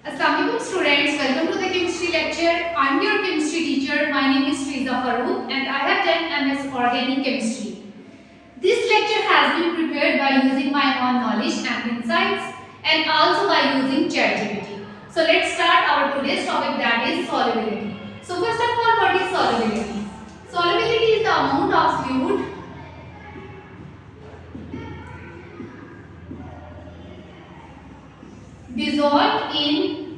Assalamualaikum students, welcome to the chemistry lecture. I am your chemistry teacher. My name is Fiza Farooq and I have done MS Organic Chemistry. This lecture has been prepared by using my own knowledge and insights and also by using ChatGPT. So let's start our today's topic, that is solubility. So first of all, what is solubility? Solubility is the amount of fluid dissolved in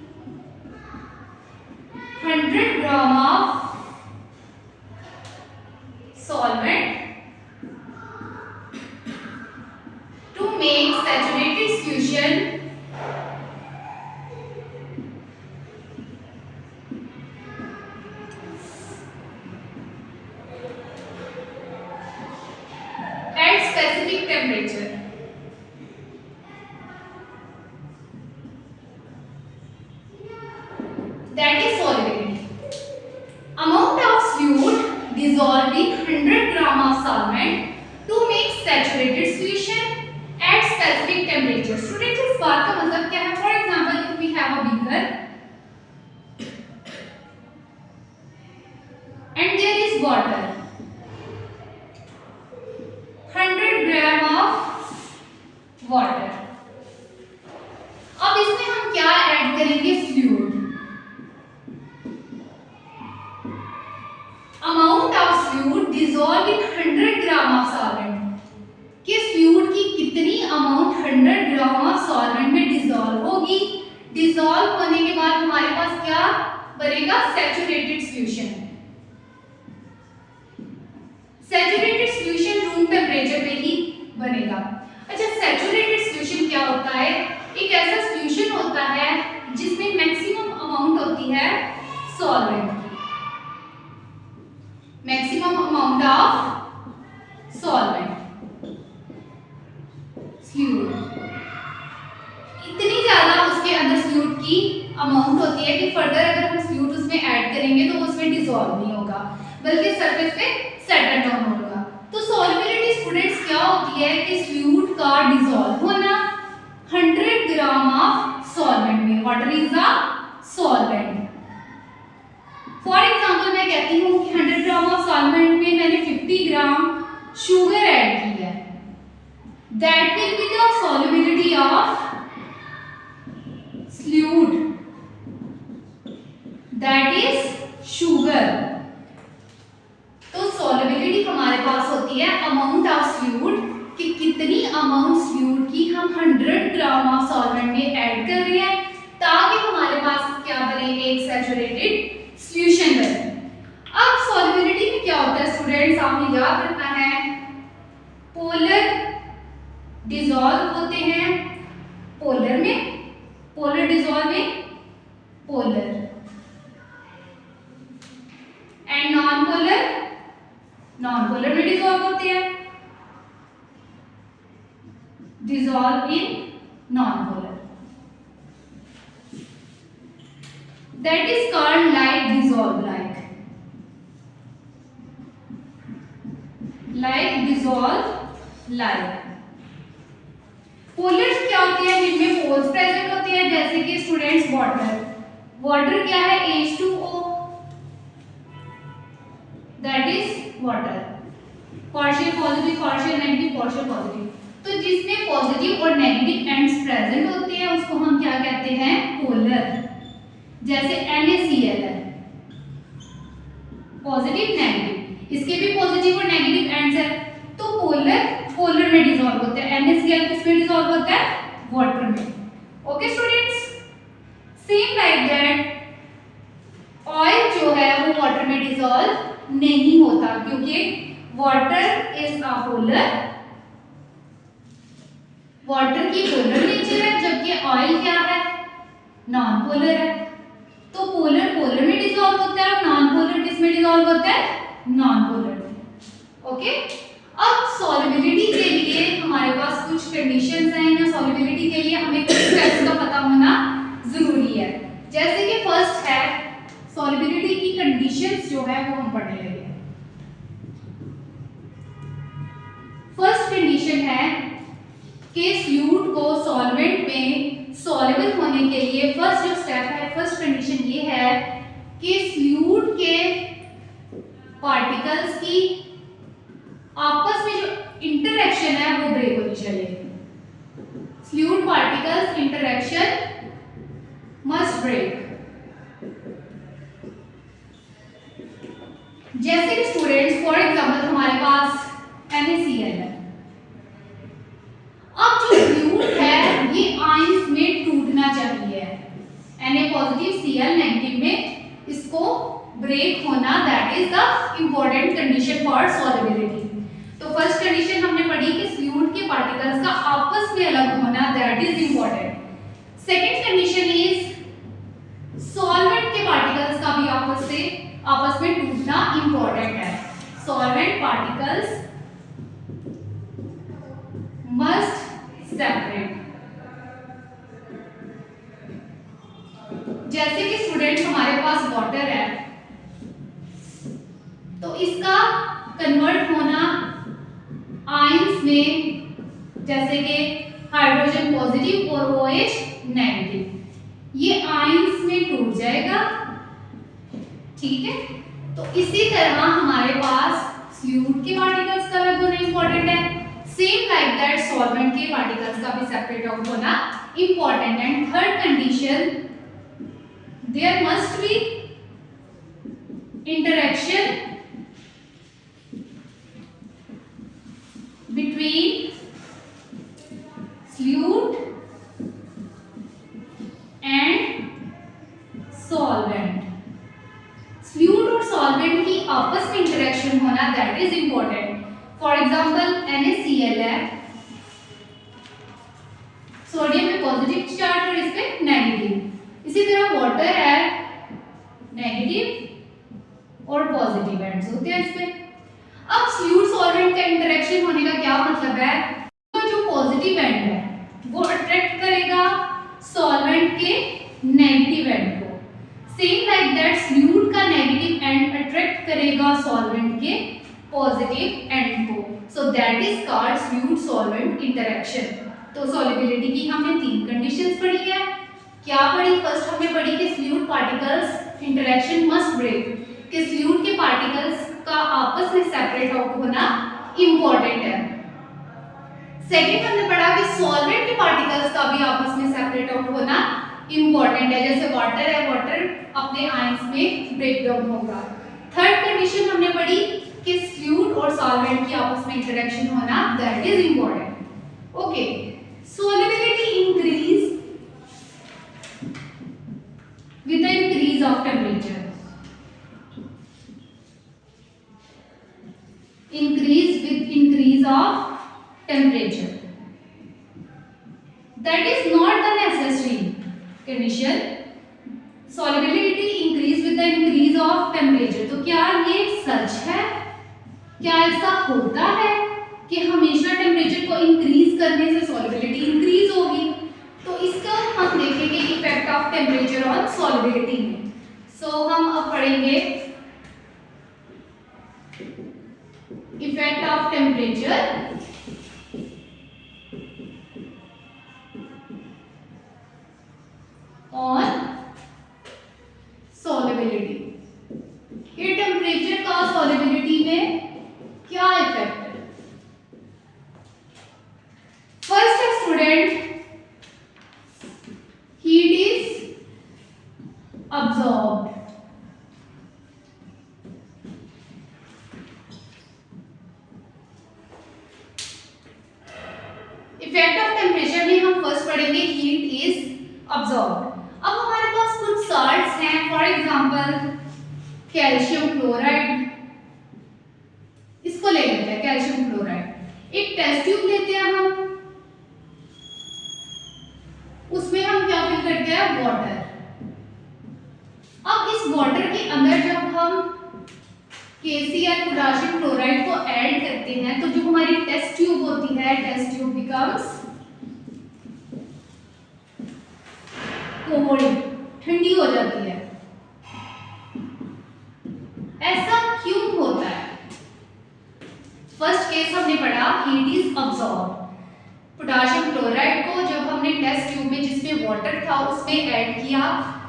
100 gram of solvent to make saturated solution at specific temperature. That is solubility. Amount of fluid dissolved in 100 gram of solvent to make saturated solution at specific temperature. Students, इस बात का मतलब क्या है? For example, if we have a beaker and there is water, 100 gram of water. अब इसमें हम क्या ऐड करेंगे? Fluid. Amount of fluid dissolved in 100 gram of solvent. किस फ्लूइड की कितनी अमाउंट 100 ग्राम ऑफ सॉल्वेंट में डिसॉल्व होगी? डिसॉल्व होने के बाद हमारे पास क्या बनेगा? Saturated solution. Saturated solution room temperature पे ही बनेगा. अच्छा, सैचुरेटेड सॉल्यूशन क्या होता है? एक ऐसा सॉल्यूशन होता है जिसमें मैक्सिमम अमाउंट होती है सॉल्वेंट की. Maximum amount of solvent fluid, इतनी ज्यादा उसके अंदर फ्लूइड की अमाउंट होती है कि फर्दर अगर हम फ्लूइड उसमें ऐड करेंगे तो उसमें डिसॉल्व नहीं होगा बल्कि सरफेस पे सेटल डाउन होगा. तो सॉल्युबिलिटी स्टूडेंट्स क्या होती है कि फ्लूइड का डिसॉल्व होना 100 ग्राम ऑफ सॉल्वेंट में. Water is a solvent. For example मैं कहती हूँ कि 100 ग्राम ऑफ सॉल्वेंट में मैंने 50 ग्राम शुगर ऐड की है. That will be the solubility of fluid, that is sugar. तो सॉल्युबिलिटी हमारे पास होती है अमाउंट ऑफ फ्लूइड कि कितनी अमाउंट फ्लूइड की हम 100 ग्राम ऑफ सॉल्वेंट में ऐड कर रहे हैं ताकि हमारे पास क्या बने? एक सैचुरेटेड सॉल्यूशन बने. अब सॉल्युबिलिटी में क्या होता है स्टूडेंट्स? आपने याद रखना है, पोलर डिसॉल्व होते हैं पोलर में, पोलर डिसॉल्व में polar, and non polar non polar में डिसॉल्व होते हैं, dissolve in non polar. That is called like dissolve like. Like dissolve like. पोलर्स क्या होती है? जिनमें पोल्स प्रेजेंट होते हैं, जैसे कि स्टूडेंट्स वाटर. वाटर क्या है? H2O. That is water. Partial positive, partial negative, partial positive. तो जिसमें पॉजिटिव और नेगेटिव एंड्स प्रेजेंट होते हैं उसको हम क्या कहते हैं? पोलर. जैसे NaCl है, पॉजिटिव नेगेटिव, इसके भी पॉजिटिव और नेगेटिव एंड्स है. तो पोलर पोलर में डिसॉल्व होता है. NaCl किसमें डिसॉल्व होता है? वाटर में. Okay students, same like that oil जो है वो वाटर में डिसॉल्व नहीं होता क्योंकि water is a polar. Water की पोलर नेचर है जबकि ऑयल क्या है? नॉन पोलर है. तो पोलर पोलर में डिसॉल्व होता है और नॉन पोलर किस में डिसॉल्व होता है? नॉन पोलर में. ओके, अब सॉल्युबिलिटी के लिए हमारे पास कुछ कंडीशंस हैं या सॉल्युबिलिटी के लिए हमें कुछ स्टेप्स का पता होना जरूरी है. जैसे कि फर्स्ट है सॉल्युबिलिटी की कंडीशंस जो है वो हम पढ़ने लगे. फर्स्ट कंडीशन है कि फ्लूइड को सॉल्वेंट में सॉल्युबल होने के लिए फर्स्ट जो स्टेप कंडीशन ये है कि फ्लूइड के पार्टिकल्स की आपस में जो इंटरेक्शन है वो ब्रेक होनी चाहिए। Fluid particles interaction must break. जैसे कि स्टूडेंट्स फॉर एग्जांपल हमारे पास NaCl है। अब जो फ्लूइड है ये आयंस में टूटना चाहिए। Na पॉजिटिव Cl नेगेटिव में इसको ब्रेक होना, that is the important condition for solubility. तो फर्स्ट कंडीशन हमने पढ़ी कि फ्लूइड के पार्टिकल्स का आपस में अलग होना, that is important. Second condition is solvent के पार्टिकल्स का भी आपस में टूटना इंपॉर्टेंट है। Solvent particles must separate. जैसे कि स्टूडेंट हमारे पास वाटर है तो इसका कन्वर्ट होना आयंस में, जैसे कि हाइड्रोजन पॉजिटिव और OH नेगेटिव, ये आयंस में टूट जाएगा, ठीक है। तो इसी तरह हमारे पास फ्लूइड के पार्टिकल्स का अलग होना इंपॉर्टेंट है, सेम लाइक दैट सॉल्वेंट के पार्टिकल्स का भी सेपरेट आउट होना इंपॉर्टेंट है। And third condition, there must be interaction between fluid and solvent। Fluid और सॉल्वेंट की आपस में इंटरेक्शन होना, that is important. For example NaCl है, सोडियम पे पॉजिटिव चार्ज और इस पे नेगेटिव। इसी तरह वाटर है, नेगेटिव और पॉजिटिव एंड्स होते हैं इस पे। अब फ्लूइड सॉल्वेंट का इंटरेक्शन होने का क्या मतलब है, तो जो पॉजिटिव एंड है वो अट्रैक्ट करेगा सॉल्वेंट के नेगेटिव एंड को, सेम लाइक दैट फ्लूइड का नेगेटिव एंड अट्रैक्ट करेगा सॉल्वेंट के पॉजिटिव एंड को। So that is called fluid solvent interaction. तो सॉल्युबिलिटी की हमने 3 कंडीशंस पढ़ी है। क्या पढ़ी? फर्स्ट हमने पढ़ी कि fluid particles interaction must break, कि फ्लूइड के पार्टिकल्स का आपस में सेपरेट आउट होना इंपॉर्टेंट है। सेकंड हमने पढ़ा कि सॉल्वेंट के पार्टिकल्स का भी आपस में सेपरेट आउट होना इंपॉर्टेंट है, जैसे वाटर है, वाटर अपने आयंस में ब्रेक डाउन होगा। थर्ड कंडीशन हमने पढ़ी कि फ्लूइड और सॉल्वेंट की आपस में इंटरेक्शन होना, that is important. Okay, solubility increase with the increase of temperature। Increase with increase of temperature, that is not the necessary condition। solubility increase with the increase of temperature, तो क्या ये सच है? क्या ऐसा होता है कि हमेशा टेम्परेचर को इंक्रीज करने से सॉल्युबिलिटी इंक्रीज होगी? तो इसका हम देखेंगे effect of temperature on solubility में। सो हम अब पढ़ेंगे effect of temperature on solubility. ये टेम्परेचर का सॉल्युबिलिटी में क्या इफेक्ट है? First student, heat is absorbed। Effect of temperature में हम फर्स्ट पढ़ेंगे हीट इज अब्सॉर्ब्ड। अब हमारे पास कुछ साल्ट्स हैं, फॉर एग्जांपल कैल्शियम क्लोराइड, इसको ले लेते हैं कैल्शियम क्लोराइड। एक टेस्ट ट्यूब लेते हैं हम, उसमें हम क्या फिल करते हैं? वाटर। अब इस वाटर के अंदर जब हम KCl पोटेशियम क्लोराइड को ऐड करते हैं तो जो हमारी टेस्ट ट्यूब होती है, टेस्ट ट्यूब बिकम्स कोल्ड, ठंडी हो जाती है। ऐसा क्यों होता है? फर्स्ट केस हमने पढ़ा heat is absorb, potassium chloride को जब हमने टेस्ट ट्यूब में जिसमें वाटर था उसमें ऐड किया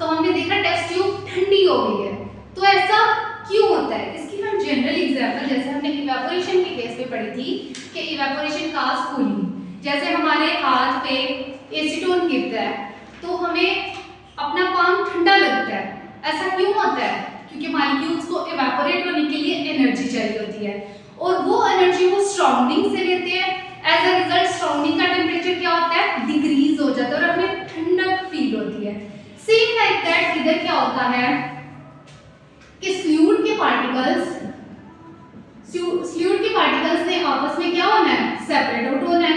तो हमने देखा टेस्ट ट्यूब ठंडी हो गई है। तो ऐसा क्यों होता है? इसकी हम जनरल एग्जांपल जैसे हमने इवेपोरेशन के केस में पढ़ी थी कि इवेपोरेशन काज कूलिंग, जैसे हमारे हाथ पे एसीटोन गिरता है तो हमें अपना पाम ठंडा लगता है। ऐसा क्यों होता है? क्योंकि मॉलिक्यूल्स को इवेपोरेट होने के लिए एनर्जी चाहिए होती है और वो एनर्जी वो सराउंडिंग से लेते हैं। एज अ रिजल्ट सराउंडिंग का टेम्परेचर क्या होता है? डिक्रीज हो जाता है और हमें ठंडक फील होती है। सेम लाइक दैट इधर क्या होता है कि फ्लूइड के पार्टिकल्स ने आपस में क्या होना है? सेपरेट आउट होना है।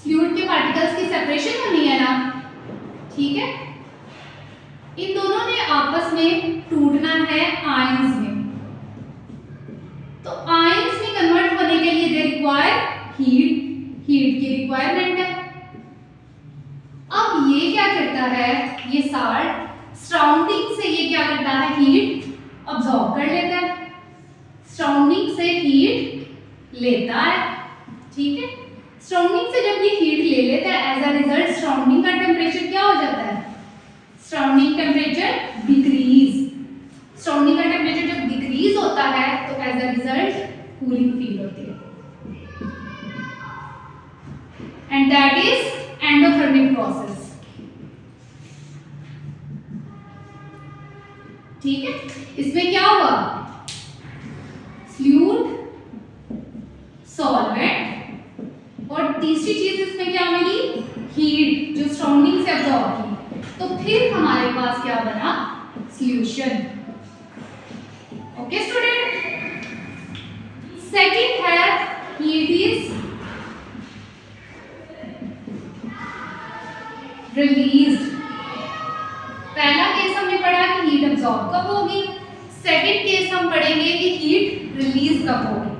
फ्लूइड के पार्टिकल्स की सेपरेशन होनी है ना, ठीक है। इन दोनों ने आपस में टूटना है आयंस में। तो आयंस में कन्वर्ट होने के लिए दे रिक्वायर हीट की रिक्वायरमेंट है। अब ये क्या करता है? ये साल्ट सराउंडिंग से ये क्या करता है? हीट अब्सॉर्ब कर लेता है, सराउंडिंग से हीट लेता है, ठीक है। सराउंडिंग से जब ये हीट ले लेता है एज अ रिजल्ट सराउंडिंग का टेम्परेचर क्या हो जाता है? Surrounding temperature decrease. सराउंडिंग का टेम्परेचर जब डिक्रीज होता है तो as a result cooling feel होती है and that is endothermic process, ठीक है। इसमें क्या हुआ? फ्लूइड, सॉल्वेंट और तीसरी चीज इसमें क्या मिली? हीट जो सराउंडिंग से अब्सॉर्ब की। तो फिर हमारे पास क्या बना? सॉल्यूशन। ओके स्टूडेंट, सेकंड है हीट इज रिलीज्ड। पहला केस हमने पढ़ा कि हीट अब्सॉर्ब कब होगी, सेकंड केस हम पढ़ेंगे कि हीट रिलीज कब होगी।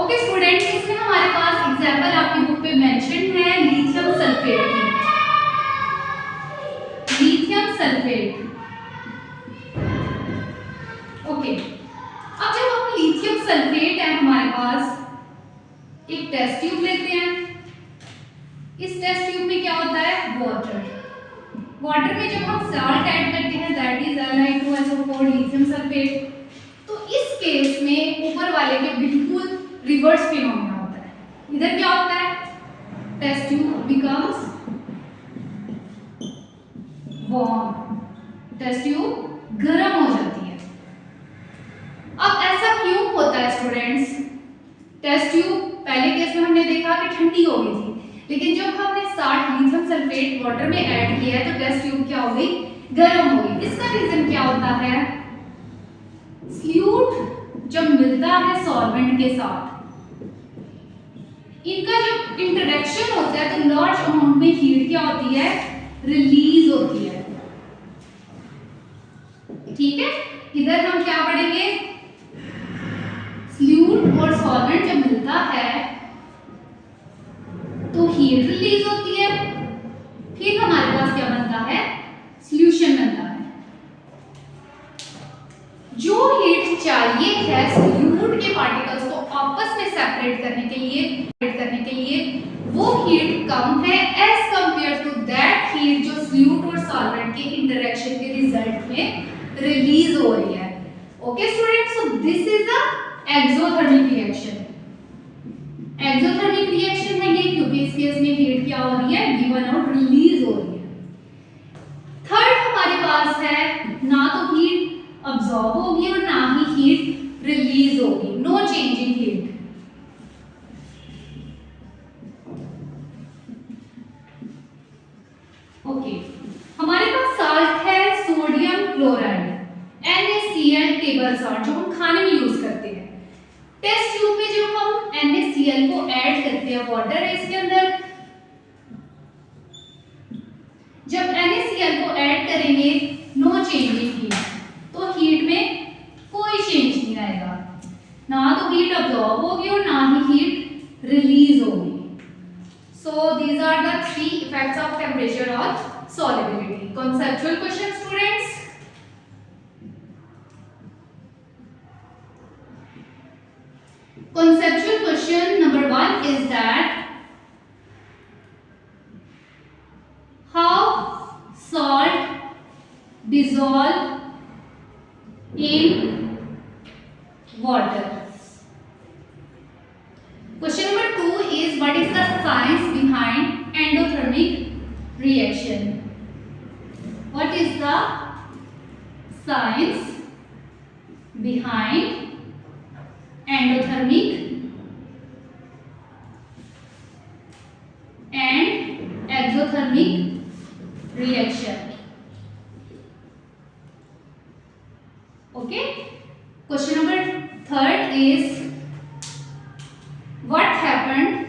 ओके स्टूडेंट, इसमें हमारे पास एग्जांपल आपकी बुक पे मेंशन है लिथियम सल्फेट की। Lithium sulphate, okay. अब जब हम लिथियम सल्फेट है हमारे पास, एक टेस्ट ट्यूब लेते हैं। इस टेस्ट ट्यूब में क्या होता है? वाटर। वाटर में जब हम साल्ट ऐड करते हैं that is Li2SO4 lithium sulphate, तो इस केस में ऊपर वाले के बिल्कुल रिवर्स फिनोमेना होता है। इधर क्या होता है? Test tube becomes warm, test tube गर्म हो जाती है। अब ऐसा क्यों होता है स्टूडेंट्स? टेस्ट ट्यूब पहले केस में हमने देखा कि ठंडी हो गई थी, लेकिन जब हमने साल्ट लिथियम सल्फेट वाटर में ऐड किया है तो टेस्ट ट्यूब क्या हो गई? गर्म हो गई। इसका रीजन क्या होता है? फ्लूइड जब मिलता है सॉल्वेंट के साथ, इनका जब इंटरेक्शन होता है तो लार्ज अमाउंट में हीट क्या होती है? रिलीज होती है, ठीक है। इधर हम क्या पढ़ेंगे? फ्लूइड और सॉल्वेंट जब मिलता है तो हीट रिलीज होती है, फिर हमारे पास क्या बनता है? सॉल्यूशन बनता है। जो हीट चाहिए है फ्लूइड के पार्टिकल्स को आपस में सेपरेट करने के लिए वो हीट कम है as compare to that heat जो फ्लूइड और सॉल्वेंट के इंटरेक्शन के रिजल्ट में रिलीज हो रही है। Okay students, so this is the exothermic reaction. Exothermic reaction है ये क्योंकि इस केस में हीट क्या हो रही है? गिवन आउट, रिलीज हो रही है। थर्ड हमारे पास है ना तो हीट अब्सॉर्ब होगी और ना ही हीट रिलीज होगी, no change in heat. Okay, हमारे पास साल्ट है sodium chloride NaCl table salt जो हम खाने में यूज करते हैं। टेस्ट ट्यूब में जब हम NaCl को ऐड करते हैं, वाटर है इसके अंदर, जब NaCl को ऐड करेंगे नो चेंज इन हीट, तो हीट में कोई चेंज नहीं आएगा, ना तो हीट अब्सॉर्ब होगी और ना ही हीट रिलीज होगी। So these are the three effects of temperature on solubility. Conceptual question, students. Conceptual question number 1 is that dissolve in water. Question number 2 is what is the science behind endothermic reaction? What is the science behind endothermic and exothermic reaction? Okay. Question number 3 is what happened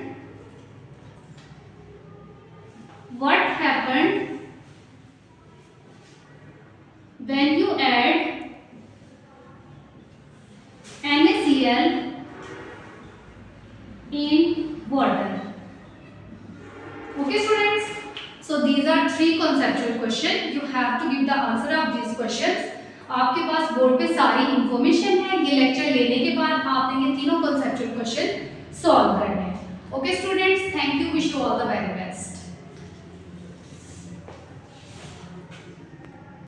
when you add NaCl in water? Okay students, so these are 3 conceptual questions. You have to give the answer of these questions. आपके पास board पे सारी information है. ये lecture लेने के बाद आपने ये तीनों conceptual question सॉल्व करने हैं. Okay students, thank you, wish you all the very best.